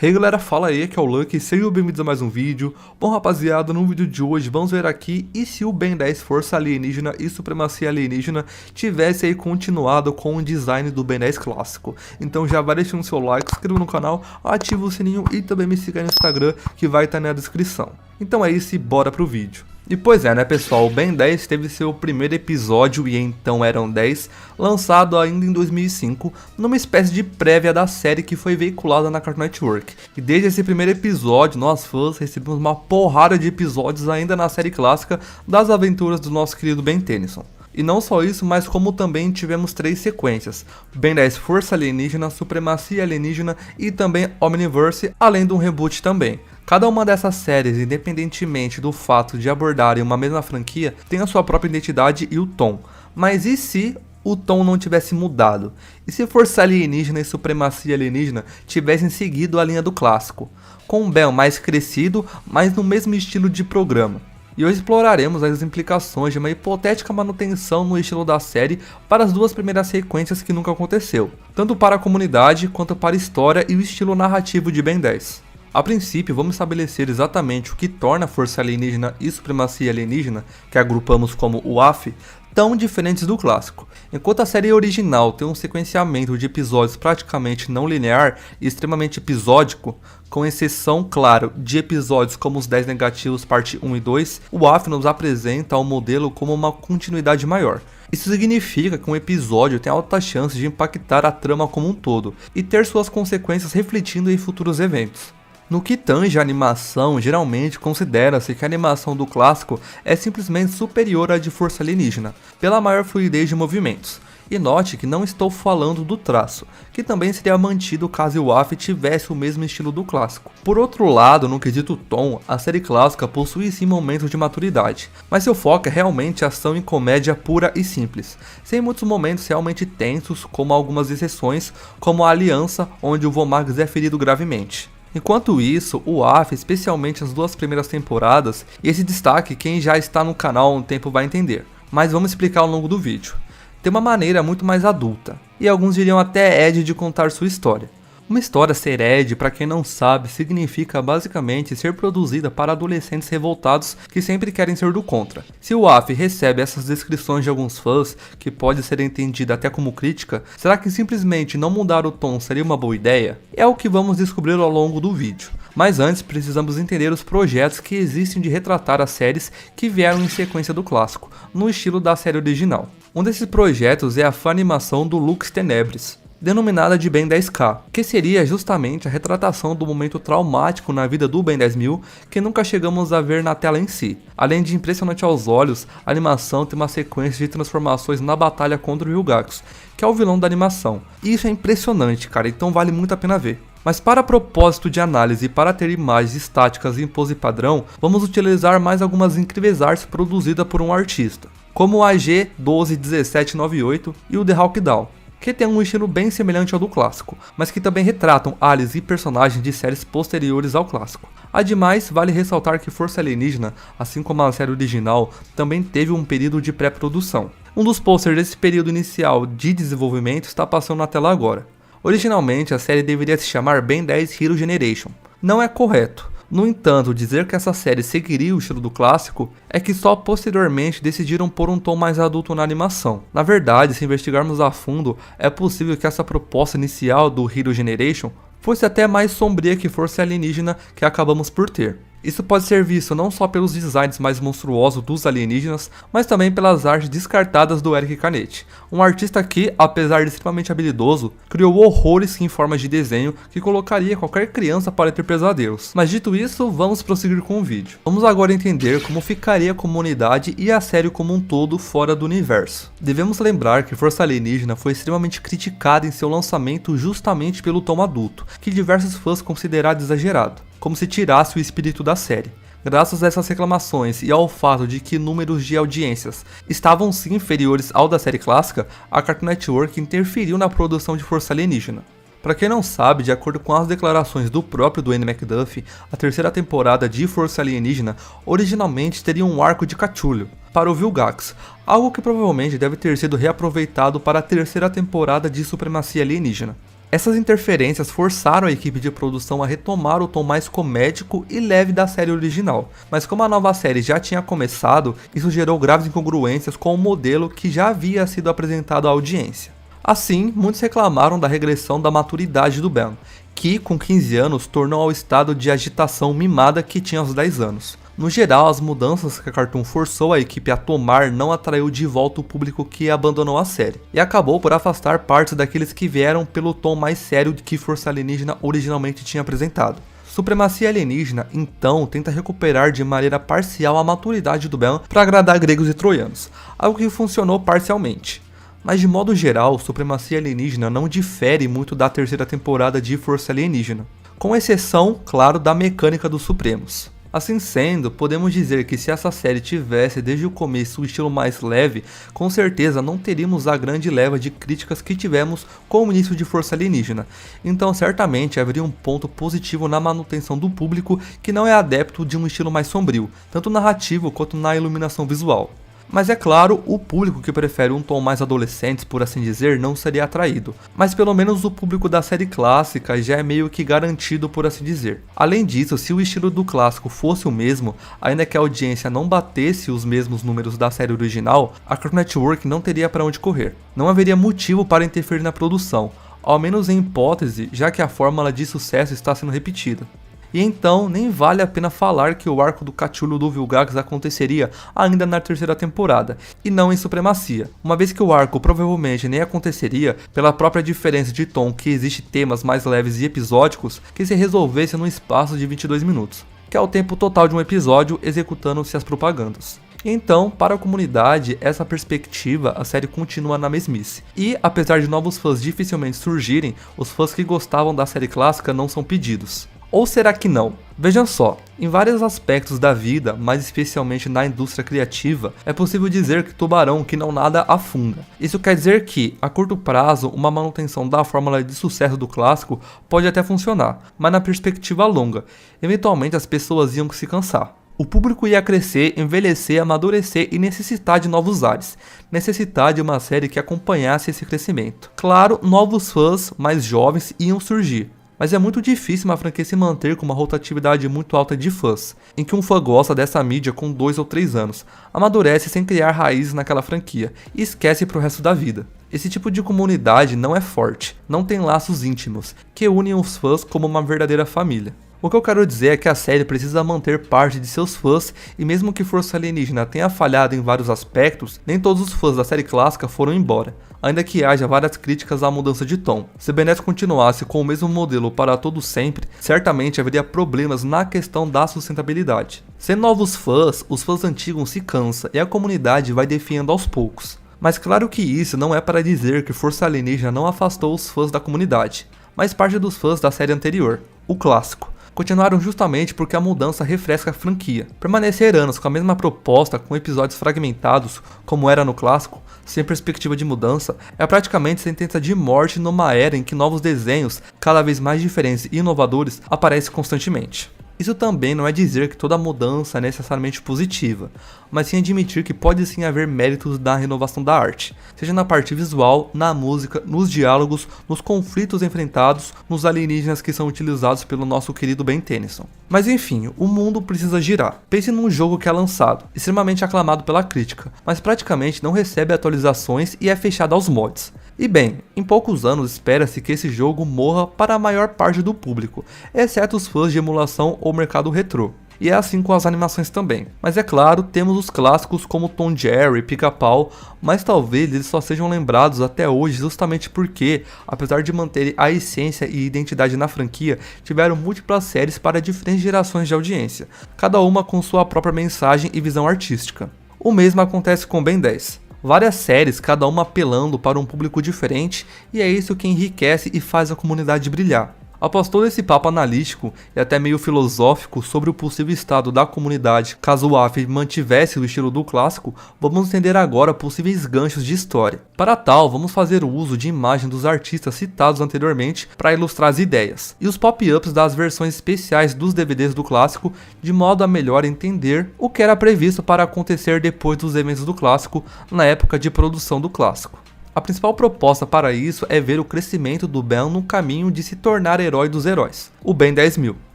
Hey galera, fala aí, que é o Lucky, sejam bem-vindos a mais um vídeo. Bom rapaziada, no vídeo de hoje vamos ver aqui e se o Ben 10 Força Alienígena e Supremacia Alienígena tivesse aí continuado com o design do Ben 10 clássico. Então já vai deixando seu like, se inscreva no canal, ativa o sininho e também me siga no Instagram que vai estar na descrição. Então é isso e bora pro vídeo. E pois é, né pessoal, o Ben 10 teve seu primeiro episódio, e então eram 10, lançado ainda em 2005, numa espécie de prévia da série que foi veiculada na Cartoon Network. E desde esse primeiro episódio, nós fãs recebemos uma porrada de episódios ainda na série clássica das aventuras do nosso querido Ben Tennyson. E não só isso, mas como também tivemos 3 sequências, Ben 10 Força Alienígena, Supremacia Alienígena e também Omniverse, além de um reboot também. Cada uma dessas séries, independentemente do fato de abordarem uma mesma franquia, tem a sua própria identidade e o tom. Mas e se o tom não tivesse mudado? E se Força Alienígena e Supremacia Alienígena tivessem seguido a linha do clássico, com um Ben mais crescido, mas no mesmo estilo de programa? E hoje exploraremos as implicações de uma hipotética manutenção no estilo da série para as duas primeiras sequências que nunca aconteceu, tanto para a comunidade quanto para a história e o estilo narrativo de Ben 10. A princípio, vamos estabelecer exatamente o que torna a Força Alienígena e Supremacia Alienígena, que agrupamos como UAF, tão diferentes do clássico. Enquanto a série original tem um sequenciamento de episódios praticamente não linear e extremamente episódico, com exceção, claro, de episódios como os 10 negativos parte 1 e 2, o UAF nos apresenta o modelo como uma continuidade maior. Isso significa que um episódio tem alta chance de impactar a trama como um todo e ter suas consequências refletindo em futuros eventos. No que tange a animação, geralmente considera-se que a animação do clássico é simplesmente superior à de Força Alienígena, pela maior fluidez de movimentos. E note que não estou falando do traço, que também seria mantido caso o UAF tivesse o mesmo estilo do clássico. Por outro lado, no quesito tom, a série clássica possui sim momentos de maturidade, mas seu foco é realmente ação e comédia pura e simples, sem muitos momentos realmente tensos, como algumas exceções, como a Aliança, onde o Vomax é ferido gravemente. Enquanto isso, o UAF, especialmente as duas primeiras temporadas, e esse destaque quem já está no canal há um tempo vai entender, mas vamos explicar ao longo do vídeo, tem uma maneira muito mais adulta, e alguns diriam até edgy de contar sua história. Uma história ser edgy, para quem não sabe, significa basicamente ser produzida para adolescentes revoltados que sempre querem ser do contra. Se o UAF recebe essas descrições de alguns fãs, que pode ser entendida até como crítica, será que simplesmente não mudar o tom seria uma boa ideia? É o que vamos descobrir ao longo do vídeo. Mas antes precisamos entender os projetos que existem de retratar as séries que vieram em sequência do clássico, no estilo da série original. Um desses projetos é a Fanimação do Lux Tenebris, denominada de Ben 10K, que seria justamente a retratação do momento traumático na vida do Ben 10.000 que nunca chegamos a ver na tela em si. Além de impressionante aos olhos, a animação tem uma sequência de transformações na batalha contra o Vilgax, que é o vilão da animação. E isso é impressionante, cara, então vale muito a pena ver. Mas para propósito de análise e para ter imagens estáticas em pose padrão, vamos utilizar mais algumas incríveis artes produzidas por um artista, como o AG121798 e o The Hawk Down, que tem um estilo bem semelhante ao do clássico, mas que também retratam aliens e personagens de séries posteriores ao clássico. Ademais, vale ressaltar que Força Alienígena, assim como a série original, também teve um período de pré-produção. Um dos posters desse período inicial de desenvolvimento está passando na tela agora. Originalmente, a série deveria se chamar Ben 10 Hero Generation. Não é correto. No entanto, dizer que essa série seguiria o estilo do clássico é que só posteriormente decidiram pôr um tom mais adulto na animação. Na verdade, se investigarmos a fundo, é possível que essa proposta inicial do Hero Generation fosse até mais sombria que Força Alienígena que acabamos por ter. Isso pode ser visto não só pelos designs mais monstruosos dos alienígenas, mas também pelas artes descartadas do Eric Canetti, um artista que, apesar de extremamente habilidoso, criou horrores em formas de desenho que colocaria qualquer criança para ter pesadelos. Mas dito isso, vamos prosseguir com o vídeo. Vamos agora entender como ficaria a comunidade e a série como um todo fora do universo. Devemos lembrar que Força Alienígena foi extremamente criticada em seu lançamento justamente pelo tom adulto, que diversos fãs consideraram exagerado, como se tirasse o espírito da série. Graças a essas reclamações e ao fato de que números de audiências estavam sim inferiores ao da série clássica, a Cartoon Network interferiu na produção de Força Alienígena. Para quem não sabe, de acordo com as declarações do próprio Dwayne McDuffie, a terceira temporada de Força Alienígena originalmente teria um arco de Cthulhu para o Vilgax, algo que provavelmente deve ter sido reaproveitado para a terceira temporada de Supremacia Alienígena. Essas interferências forçaram a equipe de produção a retomar o tom mais comédico e leve da série original, mas como a nova série já tinha começado, isso gerou graves incongruências com o modelo que já havia sido apresentado à audiência. Assim, muitos reclamaram da regressão da maturidade do Ben, que com 15 anos tornou ao estado de agitação mimada que tinha aos 10 anos. No geral, as mudanças que a Cartoon forçou a equipe a tomar não atraiu de volta o público que abandonou a série, e acabou por afastar partes daqueles que vieram pelo tom mais sério que Força Alienígena originalmente tinha apresentado. Supremacia Alienígena, então, tenta recuperar de maneira parcial a maturidade do Ben para agradar gregos e troianos, algo que funcionou parcialmente. Mas de modo geral, Supremacia Alienígena não difere muito da terceira temporada de Força Alienígena, com exceção, claro, da mecânica dos Supremos. Assim sendo, podemos dizer que se essa série tivesse desde o começo o estilo mais leve, com certeza não teríamos a grande leva de críticas que tivemos com o início de Força Alienígena, então certamente haveria um ponto positivo na manutenção do público que não é adepto de um estilo mais sombrio, tanto narrativo quanto na iluminação visual. Mas é claro, o público que prefere um tom mais adolescente, por assim dizer, não seria atraído. Mas pelo menos o público da série clássica já é meio que garantido, por assim dizer. Além disso, se o estilo do clássico fosse o mesmo, ainda que a audiência não batesse os mesmos números da série original, a Cartoon Network não teria para onde correr. Não haveria motivo para interferir na produção, ao menos em hipótese, já que a fórmula de sucesso está sendo repetida. E então, nem vale a pena falar que o arco do Cthulhu do Vilgax aconteceria ainda na terceira temporada, e não em Supremacia, uma vez que o arco provavelmente nem aconteceria pela própria diferença de tom que existe temas mais leves e episódicos que se resolvesse num espaço de 22 minutos, que é o tempo total de um episódio executando-se as propagandas. Então, para a comunidade, essa perspectiva, a série continua na mesmice. E, apesar de novos fãs dificilmente surgirem, os fãs que gostavam da série clássica não são pedidos. Ou será que não? Vejam só, em vários aspectos da vida, mas especialmente na indústria criativa, é possível dizer que tubarão que não nada afunda. Isso quer dizer que, a curto prazo, uma manutenção da fórmula de sucesso do clássico pode até funcionar, mas na perspectiva longa, eventualmente as pessoas iam se cansar. O público ia crescer, envelhecer, amadurecer e necessitar de novos ares, necessitar de uma série que acompanhasse esse crescimento. Claro, novos fãs mais jovens iam surgir. Mas é muito difícil uma franquia se manter com uma rotatividade muito alta de fãs, em que um fã gosta dessa mídia com 2 ou 3 anos, amadurece sem criar raízes naquela franquia e esquece pro resto da vida. Esse tipo de comunidade não é forte, não tem laços íntimos, que unem os fãs como uma verdadeira família. O que eu quero dizer é que a série precisa manter parte de seus fãs e mesmo que Força Alienígena tenha falhado em vários aspectos, nem todos os fãs da série clássica foram embora, ainda que haja várias críticas à mudança de tom. Se Ben 10 continuasse com o mesmo modelo para todo sempre, certamente haveria problemas na questão da sustentabilidade. Sem novos fãs, os fãs antigos se cansam e a comunidade vai definhando aos poucos. Mas claro que isso não é para dizer que Força Alienígena não afastou os fãs da comunidade, mas parte dos fãs da série anterior, o clássico. Continuaram justamente porque a mudança refresca a franquia. Permanecer anos com a mesma proposta, com episódios fragmentados, como era no clássico, sem perspectiva de mudança, é praticamente sentença de morte numa era em que novos desenhos, cada vez mais diferentes e inovadores, aparecem constantemente. Isso também não é dizer que toda mudança é necessariamente positiva, mas sim admitir que pode sim haver méritos da renovação da arte, seja na parte visual, na música, nos diálogos, nos conflitos enfrentados, nos alienígenas que são utilizados pelo nosso querido Ben Tennyson. Mas enfim, o mundo precisa girar. Pense num jogo que é lançado, extremamente aclamado pela crítica, mas praticamente não recebe atualizações e é fechado aos mods. E bem, em poucos anos espera-se que esse jogo morra para a maior parte do público, exceto os fãs de emulação ou mercado retrô. E é assim com as animações também. Mas é claro, temos os clássicos como Tom Jerry, Pica-Pau, mas talvez eles só sejam lembrados até hoje justamente porque, apesar de manterem a essência e identidade na franquia, tiveram múltiplas séries para diferentes gerações de audiência, cada uma com sua própria mensagem e visão artística. O mesmo acontece com Ben 10. Várias séries, cada uma apelando para um público diferente, e é isso que enriquece e faz a comunidade brilhar. Após todo esse papo analítico e até meio filosófico sobre o possível estado da comunidade caso o AF mantivesse o estilo do clássico, vamos entender agora possíveis ganchos de história. Para tal, vamos fazer uso de imagens dos artistas citados anteriormente para ilustrar as ideias, e os pop-ups das versões especiais dos DVDs do clássico, de modo a melhor entender o que era previsto para acontecer depois dos eventos do clássico na época de produção do clássico. A principal proposta para isso é ver o crescimento do Ben no caminho de se tornar herói dos heróis, o Ben 10.000.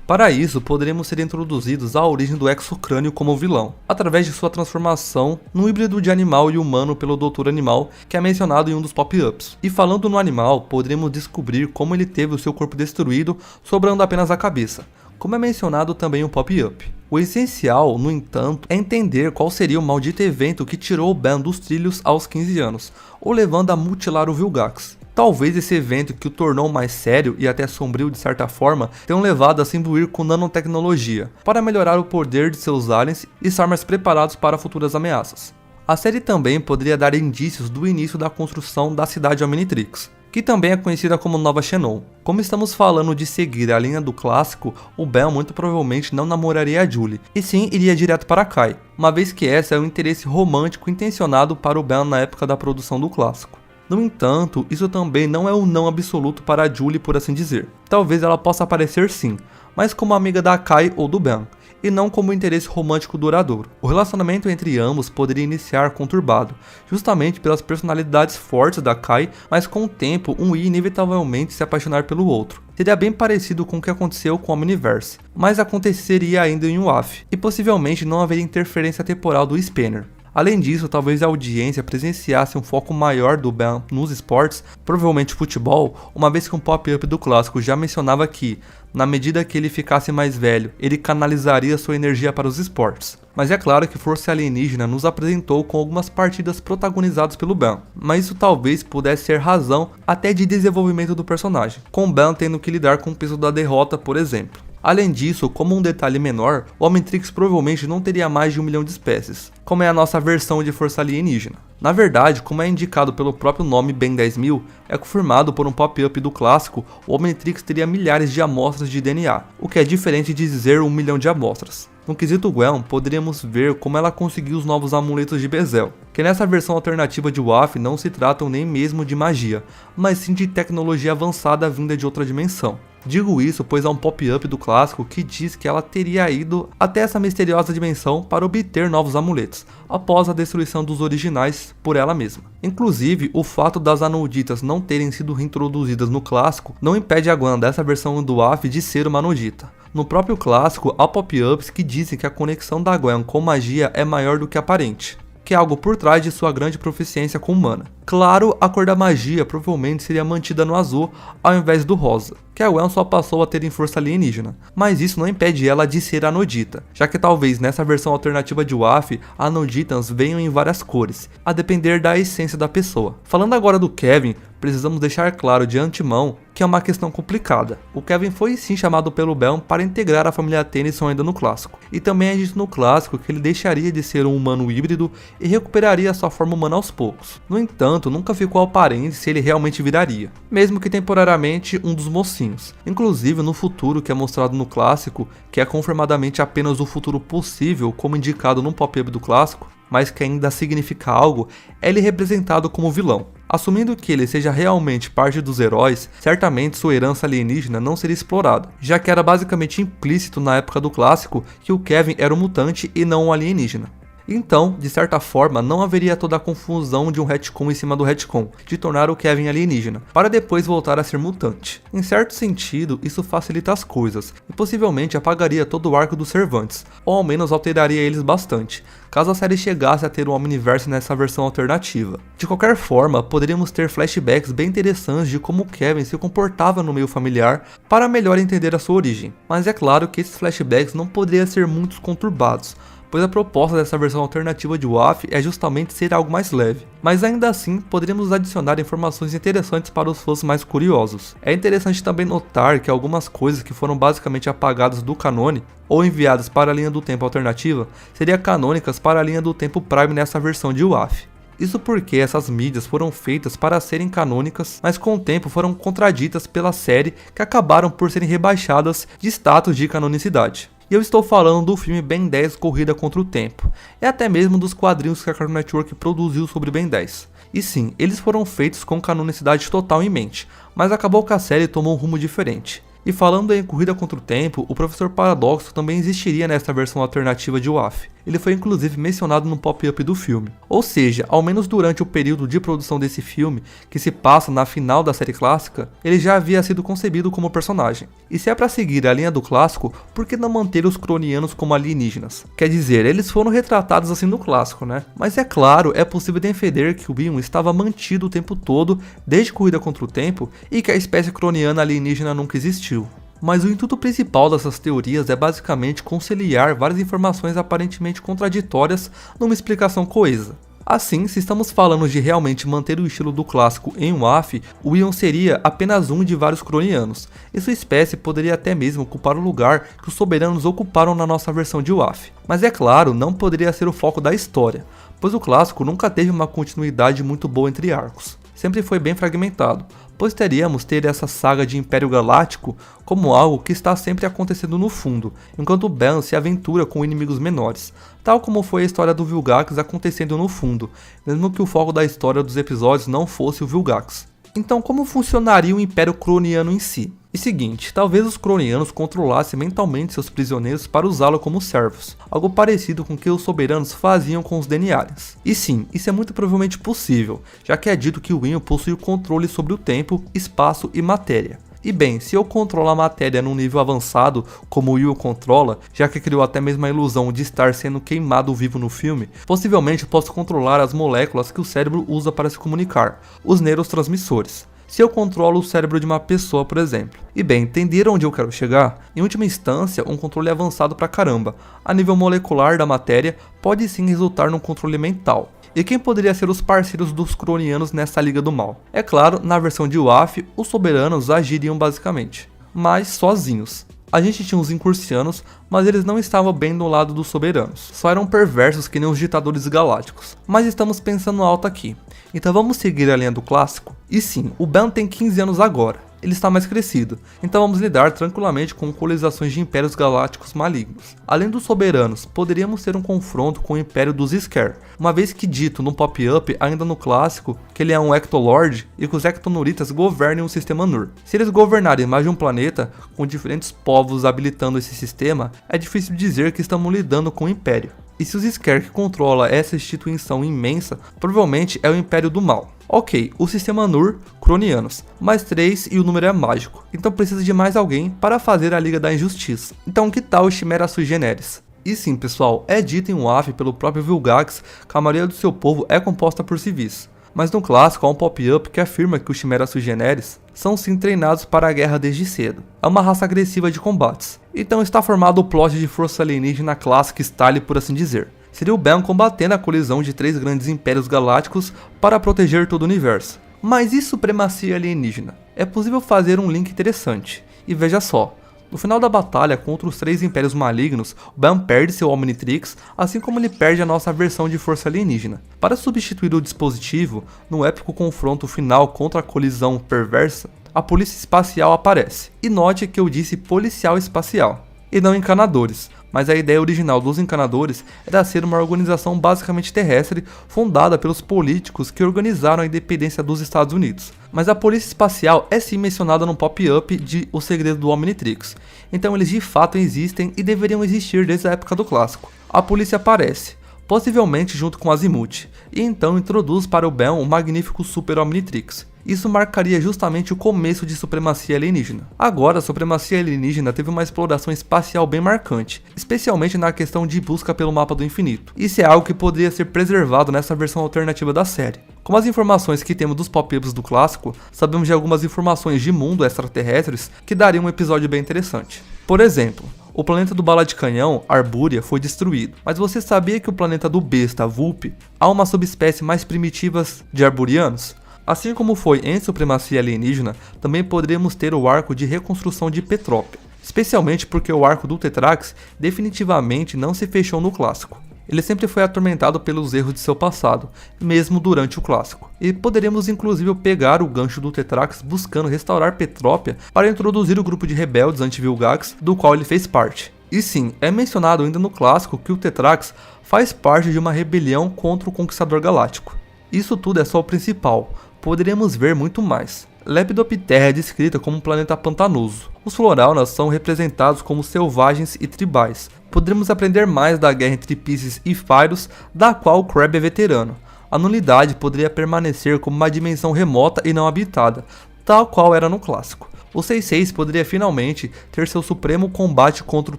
Para isso, poderemos ser introduzidos à origem do Exocrânio como vilão, através de sua transformação num híbrido de animal e humano pelo Doutor Animal, que é mencionado em um dos pop-ups. E falando no animal, poderemos descobrir como ele teve o seu corpo destruído, sobrando apenas a cabeça, como é mencionado também no pop-up. O essencial, no entanto, é entender qual seria o maldito evento que tirou o Ben dos trilhos aos 15 anos, o levando a mutilar o Vilgax. Talvez esse evento que o tornou mais sério e até sombrio de certa forma tenham levado a se imbuir com nanotecnologia, para melhorar o poder de seus aliens e estar mais preparados para futuras ameaças. A série também poderia dar indícios do início da construção da cidade Omnitrix, que também é conhecida como Nova Xenon. Como estamos falando de seguir a linha do clássico, o Ben muito provavelmente não namoraria a Julie, e sim iria direto para Kai, uma vez que essa é um interesse romântico intencionado para o Ben na época da produção do clássico. No entanto, isso também não é um não absoluto para a Julie, por assim dizer. Talvez ela possa aparecer sim, mas como amiga da Kai ou do Ben, e não como interesse romântico duradouro. O relacionamento entre ambos poderia iniciar conturbado, justamente pelas personalidades fortes da Kai, mas com o tempo um ia inevitavelmente se apaixonar pelo outro. Seria bem parecido com o que aconteceu com o Omniverse, mas aconteceria ainda em UAF, e possivelmente não haveria interferência temporal do Spanner. Além disso, talvez a audiência presenciasse um foco maior do Ben nos esportes, provavelmente futebol, uma vez que um pop-up do clássico já mencionava que, na medida que ele ficasse mais velho, ele canalizaria sua energia para os esportes. Mas é claro que Força Alienígena nos apresentou com algumas partidas protagonizadas pelo Ben, mas isso talvez pudesse ser razão até de desenvolvimento do personagem, com Ben tendo que lidar com o peso da derrota, por exemplo. Além disso, como um detalhe menor, o Omnitrix provavelmente não teria mais de 1 milhão de espécies, como é a nossa versão de Força Alienígena. Na verdade, como é indicado pelo próprio nome Ben 10.000, é confirmado por um pop-up do clássico, o Omnitrix teria milhares de amostras de DNA, o que é diferente de dizer 1 milhão de amostras. No quesito Gwen, poderíamos ver como ela conseguiu os novos amuletos de Bezel, que nessa versão alternativa de WAF não se tratam nem mesmo de magia, mas sim de tecnologia avançada vinda de outra dimensão. Digo isso pois há um pop-up do clássico que diz que ela teria ido até essa misteriosa dimensão para obter novos amuletos, após a destruição dos originais por ela mesma. Inclusive, o fato das Anolditas não terem sido reintroduzidas no clássico não impede a Gwen dessa versão do WAF de ser uma Anodita. No próprio clássico, há pop-ups que dizem que a conexão da Gwen com magia é maior do que aparente, que é algo por trás de sua grande proficiência com mana. Claro, a cor da magia provavelmente seria mantida no azul ao invés do rosa, que a Gwen só passou a ter em Força Alienígena, mas isso não impede ela de ser Anodita, já que talvez nessa versão alternativa de WAF, Anoditans venham em várias cores, a depender da essência da pessoa. Falando agora do Kevin, precisamos deixar claro de antemão que é uma questão complicada. O Kevin foi sim chamado pelo Ben para integrar a família Tennyson ainda no clássico, e também é dito no clássico que ele deixaria de ser um humano híbrido e recuperaria sua forma humana aos poucos. No entanto, nunca ficou aparente se ele realmente viraria, mesmo que temporariamente um dos mocinhos. Inclusive no futuro que é mostrado no clássico, que é confirmadamente apenas o futuro possível como indicado no pop-up do clássico, mas que ainda significa algo, é ele representado como vilão. Assumindo que ele seja realmente parte dos heróis, certamente sua herança alienígena não seria explorada, já que era basicamente implícito na época do clássico que o Kevin era um mutante e não um alienígena. Então, de certa forma, não haveria toda a confusão de um retcon em cima do retcon, de tornar o Kevin alienígena, para depois voltar a ser mutante. Em certo sentido, isso facilita as coisas, e possivelmente apagaria todo o arco dos Cervantes, ou ao menos alteraria eles bastante, caso a série chegasse a ter um Omniverse nessa versão alternativa. De qualquer forma, poderíamos ter flashbacks bem interessantes de como o Kevin se comportava no meio familiar, para melhor entender a sua origem. Mas é claro que esses flashbacks não poderiam ser muito conturbados, pois a proposta dessa versão alternativa de WAF é justamente ser algo mais leve. Mas ainda assim, poderíamos adicionar informações interessantes para os fãs mais curiosos. É interessante também notar que algumas coisas que foram basicamente apagadas do canone, ou enviadas para a linha do tempo alternativa, seriam canônicas para a linha do tempo Prime nessa versão de WAF. Isso porque essas mídias foram feitas para serem canônicas, mas com o tempo foram contraditas pela série que acabaram por serem rebaixadas de status de canonicidade. E eu estou falando do filme Ben 10 Corrida contra o Tempo, e até mesmo dos quadrinhos que a Cartoon Network produziu sobre Ben 10. E sim, eles foram feitos com canonicidade total em mente, mas acabou que a série tomou um rumo diferente. E falando em corrida contra o tempo, o Professor Paradoxo também existiria nesta versão alternativa de WAF. Ele foi inclusive mencionado no pop-up do filme. Ou seja, ao menos durante o período de produção desse filme, que se passa na final da série clássica, ele já havia sido concebido como personagem. E se é para seguir a linha do clássico, por que não manter os cronianos como alienígenas? Quer dizer, eles foram retratados assim no clássico, né? Mas é claro, é possível defender que o Bion estava mantido o tempo todo, desde Corrida contra o Tempo, e que a espécie croniana alienígena nunca existiu. Mas o intuito principal dessas teorias é basicamente conciliar várias informações aparentemente contraditórias numa explicação coesa. Assim, se estamos falando de realmente manter o estilo do clássico em WAF, o Ion seria apenas um de vários cronianos, e sua espécie poderia até mesmo ocupar o lugar que os soberanos ocuparam na nossa versão de WAF. Mas é claro, não poderia ser o foco da história, pois o clássico nunca teve uma continuidade muito boa entre arcos. Sempre foi bem fragmentado, pois teríamos ter essa saga de Império Galáctico como algo que está sempre acontecendo no fundo, enquanto Ban se aventura com inimigos menores, tal como foi a história do Vilgax acontecendo no fundo, mesmo que o foco da história dos episódios não fosse o Vilgax. Então como funcionaria o Império Croniano em si? E seguinte, talvez os cronianos controlassem mentalmente seus prisioneiros para usá-lo como servos, algo parecido com o que os soberanos faziam com os Denialians. E sim, isso é muito provavelmente possível, já que é dito que o Ion possui o controle sobre o tempo, espaço e matéria. E bem, se eu controlo a matéria num nível avançado, como o Will controla, já que criou até mesmo a ilusão de estar sendo queimado vivo no filme, possivelmente eu posso controlar as moléculas que o cérebro usa para se comunicar, os neurotransmissores. Se eu controlo o cérebro de uma pessoa, por exemplo. E bem, entenderam onde eu quero chegar? Em última instância, um controle avançado pra caramba, a nível molecular da matéria, pode sim resultar num controle mental. E quem poderia ser os parceiros dos cronianos nessa Liga do Mal? É claro, na versão de WAF, os soberanos agiriam basicamente, mas sozinhos. A gente tinha os incursianos, mas eles não estavam bem do lado dos soberanos, só eram perversos que nem os ditadores galácticos. Mas estamos pensando alto aqui, então vamos seguir a linha do clássico? E sim, o Ban tem 15 anos agora, ele está mais crescido, então vamos lidar tranquilamente com colonizações de impérios galácticos malignos. Além dos soberanos, poderíamos ter um confronto com o império dos Skar, uma vez que dito no pop-up ainda no clássico que ele é um Ectolord e que os Ectonuritas governem o sistema Nur. Se eles governarem mais de um planeta, com diferentes povos habilitando esse sistema, é difícil dizer que estamos lidando com o império. E se os Skar que controla essa instituição imensa, provavelmente é o Império do Mal. Ok, o sistema Nur, cronianos, mais 3 e o número é mágico, então precisa de mais alguém para fazer a Liga da Injustiça. Então que tal o Chimera Sui Generis? E sim pessoal, é dito em WAF pelo próprio Vilgax que a maioria do seu povo é composta por civis. Mas no clássico há um pop-up que afirma que os Chimera Sui Generis são sim treinados para a guerra desde cedo. É uma raça agressiva de combates. Então está formado o plot de força alienígena clássica style, por assim dizer. Seria o Ban combatendo a colisão de 3 grandes impérios galácticos para proteger todo o universo. Mas e supremacia alienígena? É possível fazer um link interessante. E veja só. No final da batalha contra os 3 impérios malignos, o Ban perde seu Omnitrix, assim como ele perde a nossa versão de força alienígena. Para substituir o dispositivo, no épico confronto final contra a colisão perversa, a polícia espacial aparece. E note que eu disse policial espacial, e não encanadores. Mas a ideia original dos encanadores era ser uma organização basicamente terrestre fundada pelos políticos que organizaram a independência dos Estados Unidos. Mas a polícia espacial é sim mencionada no pop-up de O Segredo do Omnitrix, então eles de fato existem e deveriam existir desde a época do clássico. A polícia aparece, possivelmente junto com Azimuth, e então introduz para o Ban o magnífico Super Omnitrix. Isso marcaria justamente o começo de supremacia alienígena. Agora, a supremacia alienígena teve uma exploração espacial bem marcante, especialmente na questão de busca pelo mapa do infinito. Isso é algo que poderia ser preservado nessa versão alternativa da série. Com as informações que temos dos pop-ups do clássico, sabemos de algumas informações de mundo extraterrestres que dariam um episódio bem interessante. Por exemplo, o planeta do Bala de Canhão, Arbúria, foi destruído, mas você sabia que o planeta do Besta, Vulpe, há uma subespécie mais primitiva de arburianos? Assim como foi em Supremacia Alienígena, também poderíamos ter o arco de reconstrução de Petrópia, especialmente porque o arco do Tetrax definitivamente não se fechou no clássico. Ele sempre foi atormentado pelos erros de seu passado, mesmo durante o clássico. E poderíamos inclusive pegar o gancho do Tetrax buscando restaurar Petrópia para introduzir o grupo de rebeldes anti-Vilgax do qual ele fez parte. E sim, é mencionado ainda no clássico que o Tetrax faz parte de uma rebelião contra o Conquistador Galáctico. Isso tudo é só o principal, poderíamos ver muito mais. Lepidoptera é descrita como um planeta pantanoso. Os Floraunas são representados como selvagens e tribais. Poderíamos aprender mais da guerra entre Pisces e Phyros, da qual Crabbe é veterano. A nulidade poderia permanecer como uma dimensão remota e não habitada, tal qual era no clássico. O 6-6 poderia finalmente ter seu supremo combate contra o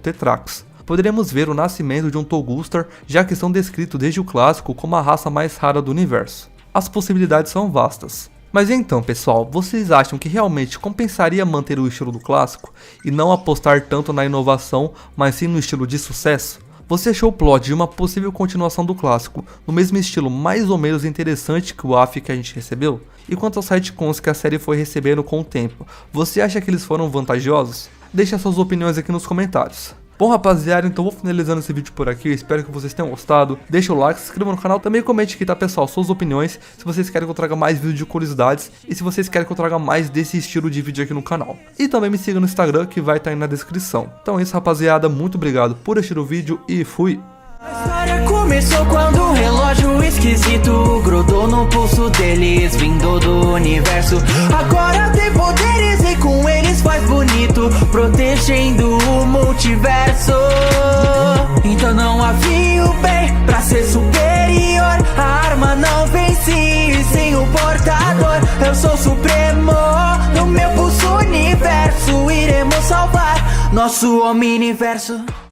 Tetrax. Poderemos ver o nascimento de um Togustar, já que são descritos desde o clássico como a raça mais rara do universo. As possibilidades são vastas. Mas então, pessoal, vocês acham que realmente compensaria manter o estilo do clássico e não apostar tanto na inovação, mas sim no estilo de sucesso? Você achou o plot de uma possível continuação do clássico no mesmo estilo mais ou menos interessante que o AF que a gente recebeu? E quanto aos retcons que a série foi recebendo com o tempo, você acha que eles foram vantajosos? Deixe suas opiniões aqui nos comentários. Bom, rapaziada, então vou finalizando esse vídeo por aqui, espero que vocês tenham gostado, deixa o like, se inscreva no canal, também comente aqui, tá pessoal, suas opiniões, se vocês querem que eu traga mais vídeos de curiosidades, e se vocês querem que eu traga mais desse estilo de vídeo aqui no canal. E também me siga no Instagram, que vai estar aí na descrição. Então é isso, rapaziada, muito obrigado por assistir o vídeo e fui! A história começou quando um relógio esquisito grudou no pulso deles, vindo do universo. Agora tem poderes e com eles faz bonito, protegendo o multiverso. Então não havia o bem pra ser superior, a arma não vence sem o portador. Eu sou supremo, no meu pulso universo iremos salvar nosso omniverso.